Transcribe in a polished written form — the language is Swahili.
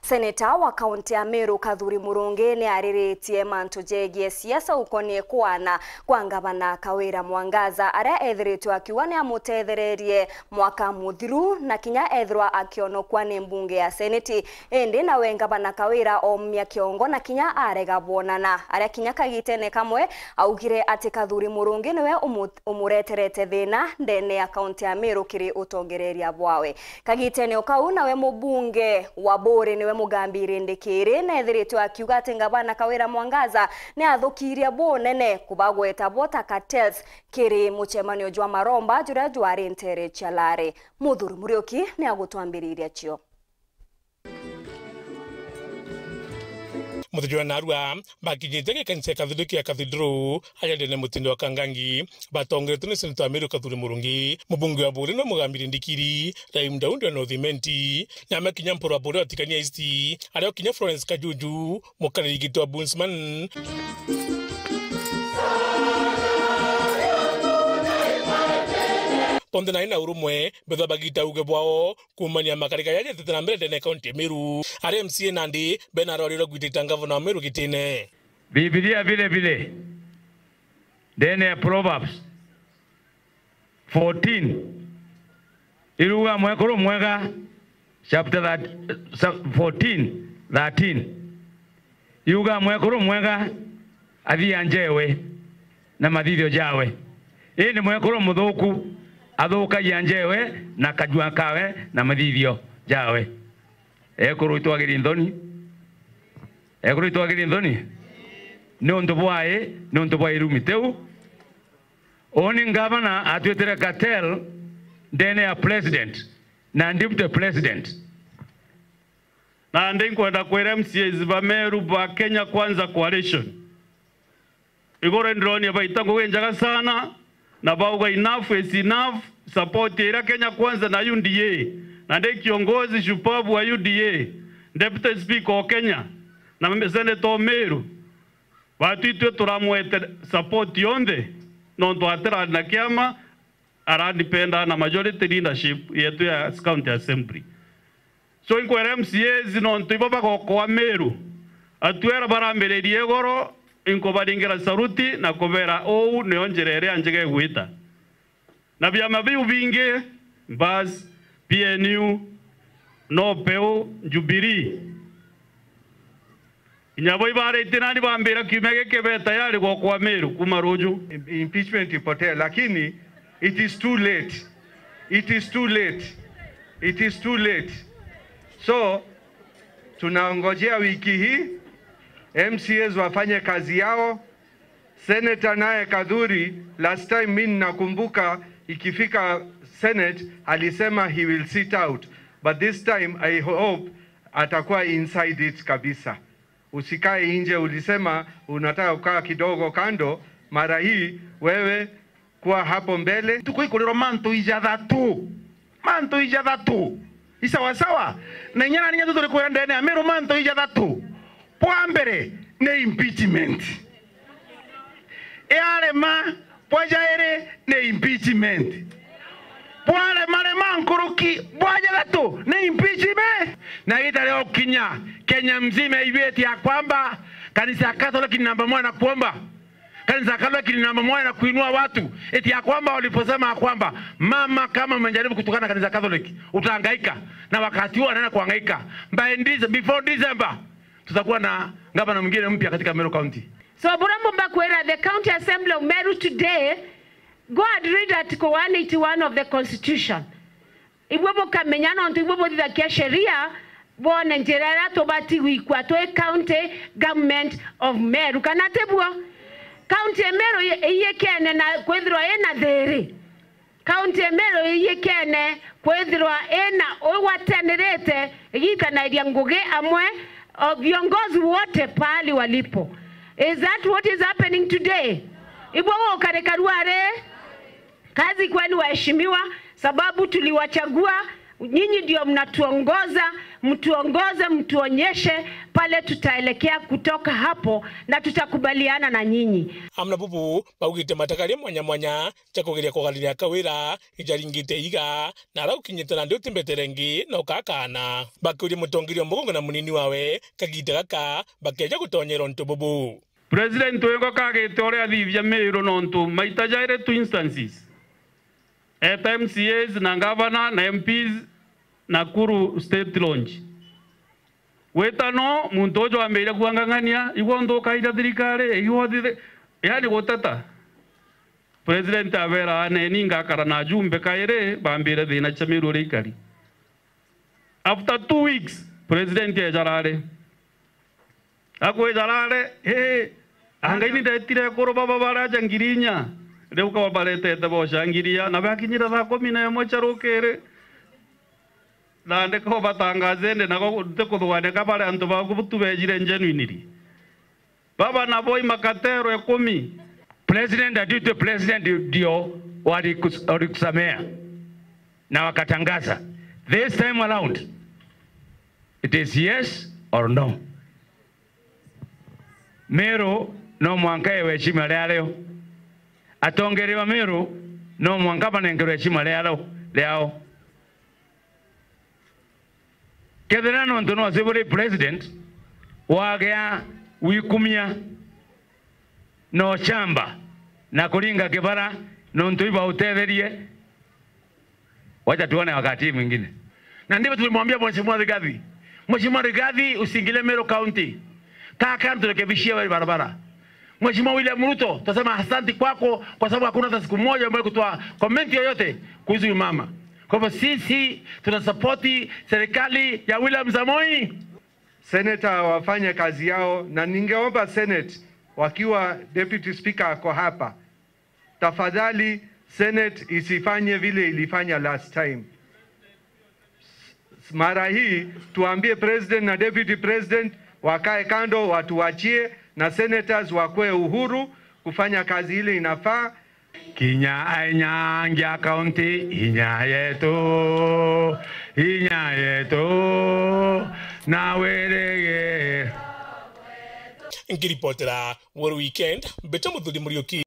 Seneta wa kaunti ya Meru KATHURI Murungi ariritie mantu jegie siasa ukonie kuana kwa ngabana Kawira Mwangaza aria ethiritwe akiuga ni amutethererie mwaka muthiru na kinya ethirwa akionokwa ni mbunge ya seneti indi nawe ngabana Kawira omia kiongo na kinya arega bonana aria kinya KAGITA kamwe augire ati KATHURI Murungi niwe umureterete thina ndene ya kaunti ya Meru kiri utongereria bwawe. KAGITA ukau nawe mubunge wa Bore niwe mugambiri ndikiri na ethiritwe akiuga ati ngabana Kawira Mwangaza ni athukiria bonene kubagweta bota cartels kiri muchemanio jwa maromba jura jwari ntere chalare. Muthuri Murioki ni agutwambiriria cio. Muthujwa narua bakijitege kanisa Katholiki ya Cathedral ayandene mutindo wa kangangi batongeretwe ni seneta Meru KATHURI Murungi mubunge wa Bore no mugambiri ndikiri raimda undo no thimenti nyama kinya mporo wa Bore atikania isti ario kinya Florence Kajuju mukariri gitwa Bunsman Ponde na ina urumwe betha bagita uge bwao kumania makarika yaje tetana mbele dene kaunti Meru ari MCA Nandi benaroriro gwitita ngavana Meru kitine Biblia vile dene Proverbs 14 iruga mwekoro mwega chapter 14:13 iruga mwekoro mwega athianjewe na mathithio jawe ni mwekoro muthuku athuka yanjewe na kajua kawe na mathithio jawe ekuru itwagiri ndoni nonto bwae rumiteu oni ngavana atwetere cartel ndene ya president na deputy president na ndinkwenda kwera MCAs ba Meru ba Kenya Kwanza Coalition igore ndroni abaita ngenjaga sana na bauga enough is enough support ya Kenya Kwanza na UDA na ndiye kiongozi shupavu wa UDA deputy speaker wa Kenya na seneta Meru watu itwe turamwete support yonde no twatera na kiama aradipenda na majority leadership yetu ya county assembly so inkwera MCAs no ntibaba kwa Meru atwera barambererie goro inko baringira saruti na kobera ou neonjerere anjege gwita na byama biu binge bas PNU no peu Jubilee inyabo ibare itinani bambira kimege kebe tayari kwa Meru kumaruju impeachment ipotea lakini it is too late so tunaongojea wiki hii MCAs wafanye kazi yao. Senator naye KATHURI last time mimi nakumbuka ikifika Senate alisema he will sit out, but this time I hope atakuwa inside it kabisa. Usikae nje, ulisema unataka kukaa kidogo kando, mara hii wewe kuwa hapo mbele. Tukuikolero manto ija dhatu isawasawa na nyana ninya tutore kwa ndene ya Meru manto ija dhatu Poambere ne impeachment. ARAREMA pojaere ne impeachment. Poarema nkuruki boja gato ne impeachment. Na ita leo Kenya mzima iweti ya kwamba kanisa Katoliki namba 1 na kuomba. Kanisa Katoliki namba 1 na kuinua watu. Eti ya kwamba waliposema ya kwamba mama kama umejaribu kutukana kanisa Katoliki utahangaika na wakati huo anaenda kuhangaika. Before December tutakuwa na ngabana mwingine mpya katika Meru County. So Burambo Mbakwera, the County Assembly of Meru today, go and read Article 181 of the Constitution. Ibwebo kamenyana onto ibwebo dhia sheria bwana njerera tobati wikwa to county government of Meru kanatebwa county Meru yekene na kwethirwa ena there. County Meru yekene kwethirwa ena owatenerete yikana idia nguge amwe viongozi wote pali walipo. Is that what is happening today? Ibwawo karekaruare kazi kwenu waheshimiwa sababu tuliwachagua nyinyi ndio mnatuongoza, mtuongoze, mtuonyeshe pale tutaelekea kutoka hapo na tutakubaliana na nyinyi. Amna bubu baugite matakari mwanya chakogeria kugalia Kawira ijaringite iga na rau kinyitana ndio timbeterengi Noka AKAANA bakuri mutongirio mugongo na munini wawe KAGITA gaka bakeja gutonyera ntu bubu. President wengo KAGITA ore athivia MERU nontu maita jaire two instances at MCAs na NGABANA na MPs Nakuru state launch. Wetano muntu ojo ambeira kuangangania igondo kaida thirikari igothe yani gotata. President avera aneni ngakara na jumbe kaire bambire thina cha MERU reikari. After 2 weeks president ejarare akwejarare angaini ndetire koro baba baraja ngirinya reu ka barete te boshangiria na bakinyira thaa 11 charukere na ndeko batangazende nako tekudwane kabale antu bakubutu bejire genuinely baba na boy makatero 10 president adite president ndio walikusamea na wakatangaza this time around it is yes or no. MERU no mwanka weshima leo atongeriwa MERU no mwanka banengero weshima leo Kedera nto no asiburi president wagea wikumia no chamba na kuringa kibara no nto iba utetherie. Wacha tuone wakati mwingine. Na ndivyo tulimwambia Mheshimiwa Rigathi usiingilie Meru County. Kaka turekebishie wale barabara. Mheshimiwa William Ruto tutasema asante kwako kwa sababu hakuna hata siku moja ambayo kutoa comment yoyote kuhusu mama. Kwa hivyo sisi tunasupporti serikali ya William Samoei. Seneta wafanye kazi yao, na ningeomba Senate wakiwa Deputy Speaker ako hapa, tafadhali Senate isifanye vile ilifanya last time. Mara hii tuambie President na Deputy President wakae kando, watuachie na senators wakwe uhuru kufanya kazi ile inafaa. Kinya ainyangia county inya yetu na werege ngiripotera World Weekend beta muthuri Muriuki.